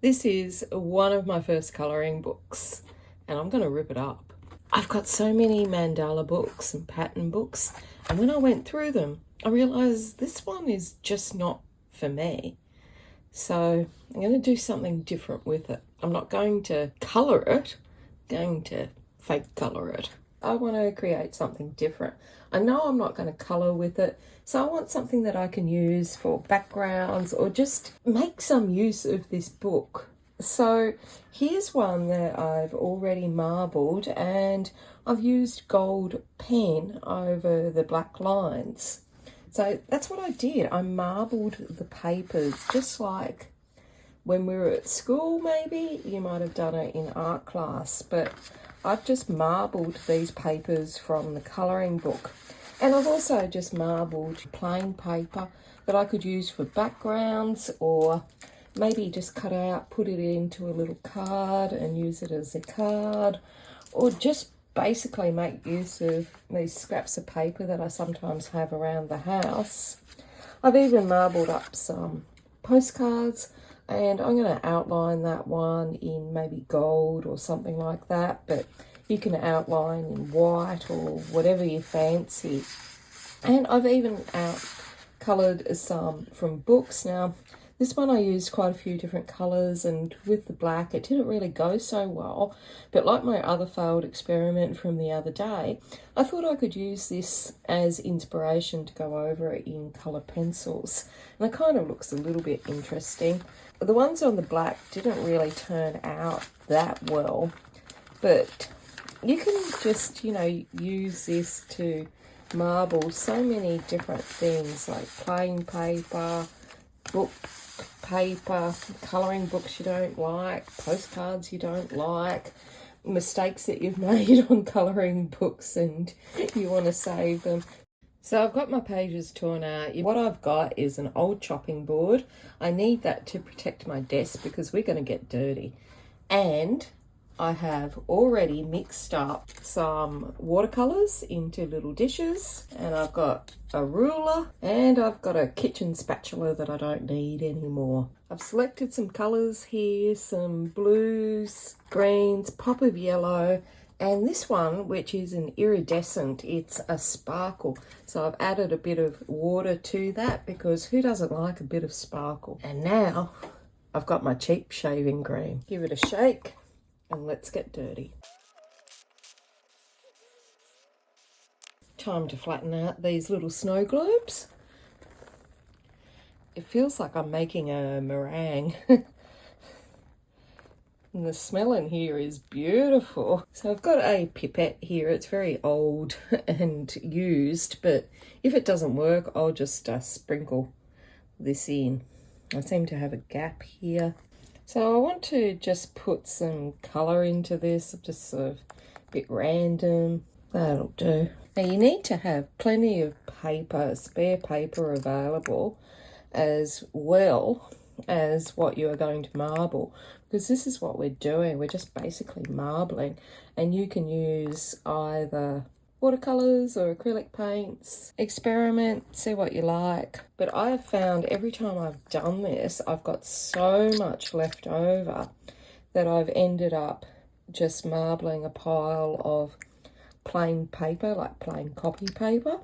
This is one of my first colouring books and I'm going to rip it up. I've got so many mandala books and pattern books, and when I went through them I realised this one is just not for me. So I'm going to do something different with it. I'm not going to colour it, I'm going to fake colour it. I want to create something different. I know I'm not going to colour with it, so I want something that I can use for backgrounds or just make some use of this book. So here's one that I've already marbled, and I've used gold pen over the black lines. So that's what I did. I marbled the papers just like when we were at school. Maybe you might have done it in art class, but I've just marbled these papers from the colouring book. And I've also just marbled plain paper that I could use for backgrounds, or maybe just cut out, put it into a little card and use it as a card, or just basically make use of these scraps of paper that I sometimes have around the house. I've even marbled up some postcards, and I'm going to outline that one in maybe gold or something like that, but you can outline in white or whatever you fancy. And I've even coloured some from books. Now, this one I used quite a few different colours, and with the black it didn't really go so well, but like my other failed experiment from the other day, I thought I could use this as inspiration to go over it in colour pencils, and it kind of looks a little bit interesting. The ones on the black didn't really turn out that well, but you can just, use this to marble so many different things, like plain paper, book paper, colouring books you don't like, postcards you don't like, mistakes that you've made on colouring books and you want to save them. So I've got my pages torn out. What I've got is an old chopping board. I need that to protect my desk because we're going to get dirty. And I have already mixed up some watercolours into little dishes, and I've got a ruler, and I've got a kitchen spatula that I don't need anymore. I've selected some colours here, some blues, greens, pop of yellow, and this one, which is an iridescent, it's a sparkle. So I've added a bit of water to that because who doesn't like a bit of sparkle? And now I've got my cheap shaving cream. Give it a shake and let's get dirty. Time to flatten out these little snow globes. It feels like I'm making a meringue. And the smell in here is beautiful. So I've got a pipette here. It's very old and used, but if it doesn't work, I'll just sprinkle this in. I seem to have a gap here. So I want to just put some colour into this, just sort of a bit random. That'll do. Now you need to have plenty of paper, spare paper available, as well as what you are going to marble, because this is what we're doing. We're just basically marbling, and you can use either watercolors or acrylic paints. Experiment, see what you like. But I have found every time I've done this, I've got so much left over that I've ended up just marbling a pile of plain paper, like plain copy paper,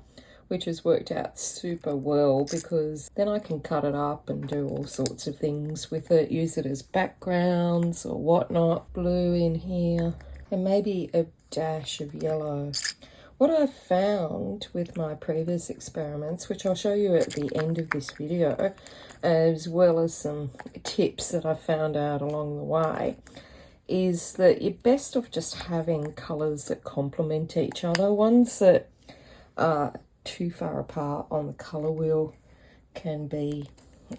which has worked out super well because then I can cut it up and do all sorts of things with it, use it as backgrounds or whatnot. Blue in here, and maybe a dash of yellow. What I've found with my previous experiments, which I'll show you at the end of this video, as well as some tips that I've found out along the way, is that you're best off just having colours that complement each other. Ones that are too far apart on the colour wheel can be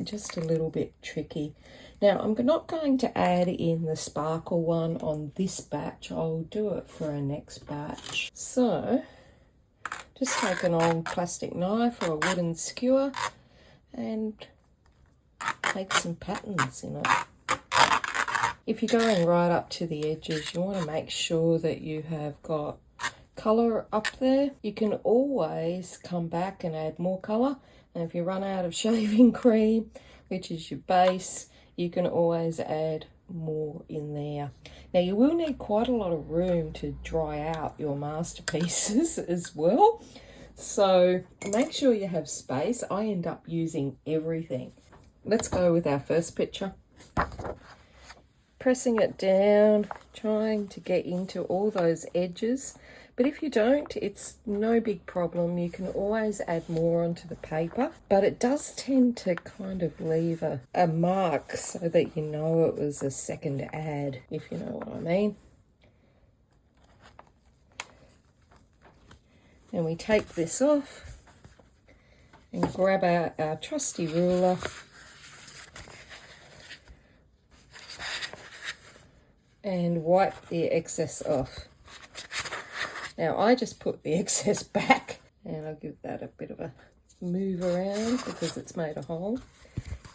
just a little bit tricky. Now, I'm not going to add in the sparkle one on this batch. I'll do it for our next batch. So, just take an old plastic knife or a wooden skewer and make some patterns in it. If you're going right up to the edges, you want to make sure that you have got colour up there. You can always come back and add more colour, and if you run out of shaving cream, which is your base, you can always add more in there. Now you will need quite a lot of room to dry out your masterpieces as well, so make sure you have space. I end up using everything. Let's go with our first picture. Pressing it down, trying to get into all those edges. But if you don't, it's no big problem. You can always add more onto the paper. But it does tend to kind of leave a mark so that you know it was a second ad, if you know what I mean. And we take this off and grab our trusty ruler and wipe the excess off. Now I just put the excess back, and I'll give that a bit of a move around because it's made a hole.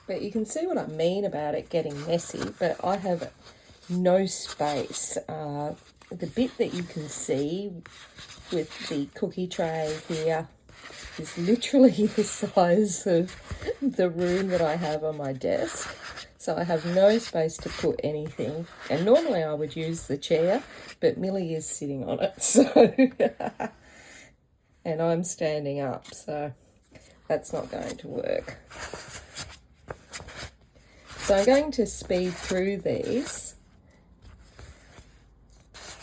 But you can see what I mean about it getting messy, but I have no space. The bit that you can see with the cookie tray here is literally the size of the room that I have on my desk. So I have no space to put anything. And normally I would use the chair, but Millie is sitting on it. So, and I'm standing up, so that's not going to work. So I'm going to speed through these.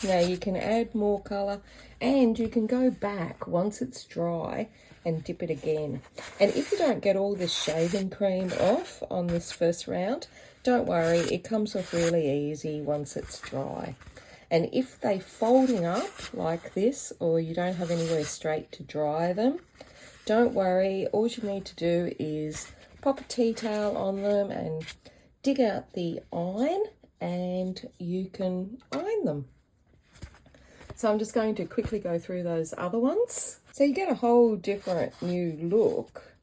Now you can add more colour, and you can go back once it's dry and dip it again. And if you don't get all this shaving cream off on this first round, don't worry, it comes off really easy once it's dry. And if they're folding up like this, or you don't have anywhere straight to dry them, don't worry, all you need to do is pop a tea towel on them and dig out the iron, and you can iron them. So I'm just going to quickly go through those other ones. So you get a whole different new look,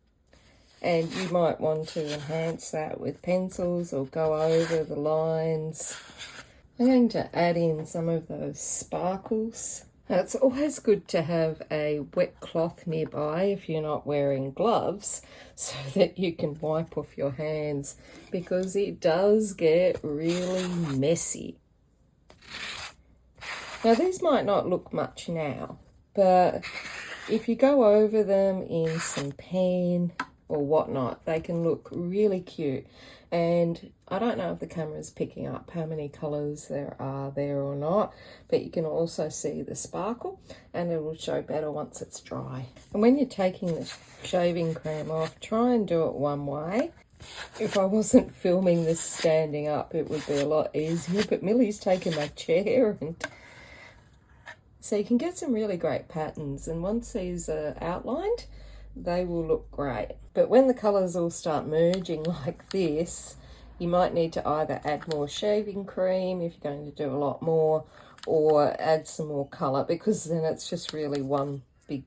and you might want to enhance that with pencils or go over the lines. I'm going to add in some of those sparkles. Now, it's always good to have a wet cloth nearby if you're not wearing gloves, so that you can wipe off your hands, because it does get really messy. Now these might not look much now, but if you go over them in some pen or whatnot, they can look really cute. And I don't know if the camera's picking up how many colours there are there or not, but you can also see the sparkle, and it will show better once it's dry. And when you're taking the shaving cream off, try and do it one way. If I wasn't filming this standing up, it would be a lot easier, but Millie's taken my chair, and so you can get some really great patterns, and once these are outlined, they will look great. But when the colours all start merging like this, you might need to either add more shaving cream if you're going to do a lot more, or add some more colour, because then it's just really one big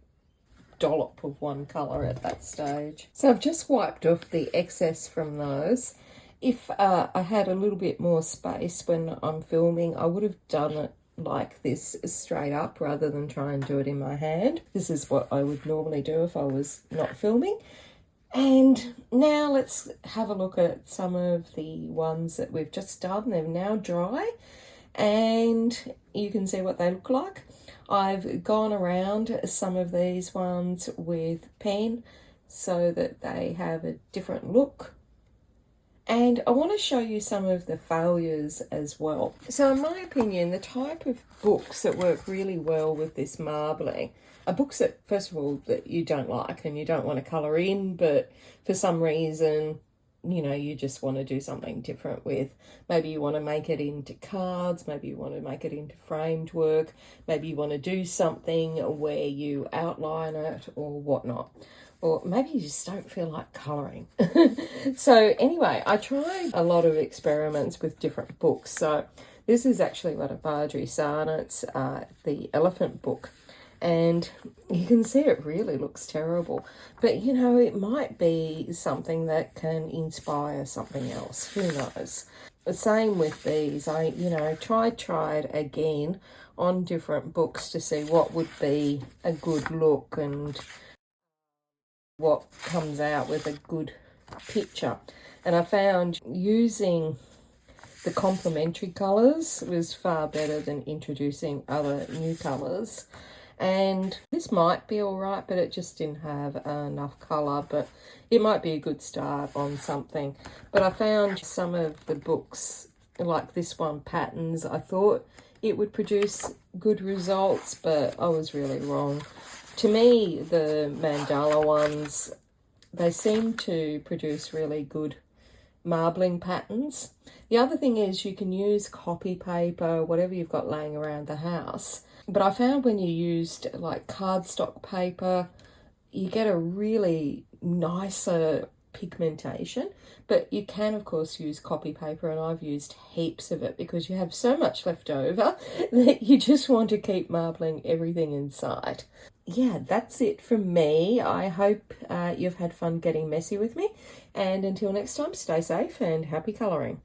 dollop of one colour at that stage. So I've just wiped off the excess from those. If I had a little bit more space when I'm filming, I would have done it like this straight up rather than try and do it in my hand. This is what I would normally do if I was not filming. And now let's have a look at some of the ones that we've just done. They're now dry, and you can see what they look like. I've gone around some of these ones with pen so that they have a different look. And I want to show you some of the failures as well. So in my opinion, the type of books that work really well with this marbling are books that, first of all, that you don't like and you don't want to colour in, but for some reason, you know, you just want to do something different with. Maybe you want to make it into cards, maybe you want to make it into framed work, maybe you want to do something where you outline it or whatnot. Or maybe you just don't feel like colouring. So anyway, I tried a lot of experiments with different books. So this is actually one of Bhadri Sarnath's, the elephant book. And you can see it really looks terrible. But, you know, it might be something that can inspire something else. Who knows? The same with these. I, you know, tried again on different books to see what would be a good look and what comes out with a good picture. And I found using the complementary colours was far better than introducing other new colours. And this might be all right, but it just didn't have enough colour, but it might be a good start on something. But I found some of the books, like this one, Patterns, I thought it would produce good results, but I was really wrong. To me, the mandala ones, they seem to produce really good marbling patterns. The other thing is you can use copy paper, whatever you've got laying around the house. But I found when you used like cardstock paper, you get a really nicer pigmentation. But you can, of course, use copy paper, and I've used heaps of it because you have so much left over that you just want to keep marbling everything inside. Yeah, that's it from me. I hope you've had fun getting messy with me. And until next time, stay safe and happy colouring.